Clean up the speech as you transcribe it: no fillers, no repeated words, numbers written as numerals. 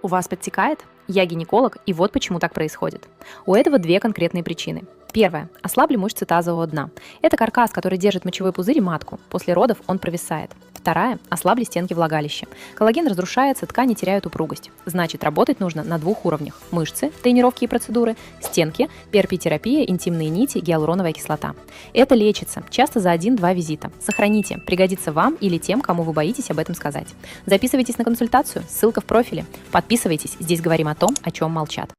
У вас подтекает? Я гинеколог, и вот почему так происходит. У этого две конкретные причины. Первое. Ослабли мышцы тазового дна. Это каркас, который держит мочевой пузырь и матку. После родов он провисает. Вторая. Ослабли стенки влагалища. Коллаген разрушается, ткани теряют упругость. Значит, работать нужно на двух уровнях. Мышцы, тренировки и процедуры, стенки, ПРП-терапия, интимные нити, гиалуроновая кислота. Это лечится, часто за 1-2 визита. Сохраните, пригодится вам или тем, кому вы боитесь об этом сказать. Записывайтесь на консультацию, ссылка в профиле. Подписывайтесь, здесь говорим о том, о чем молчат.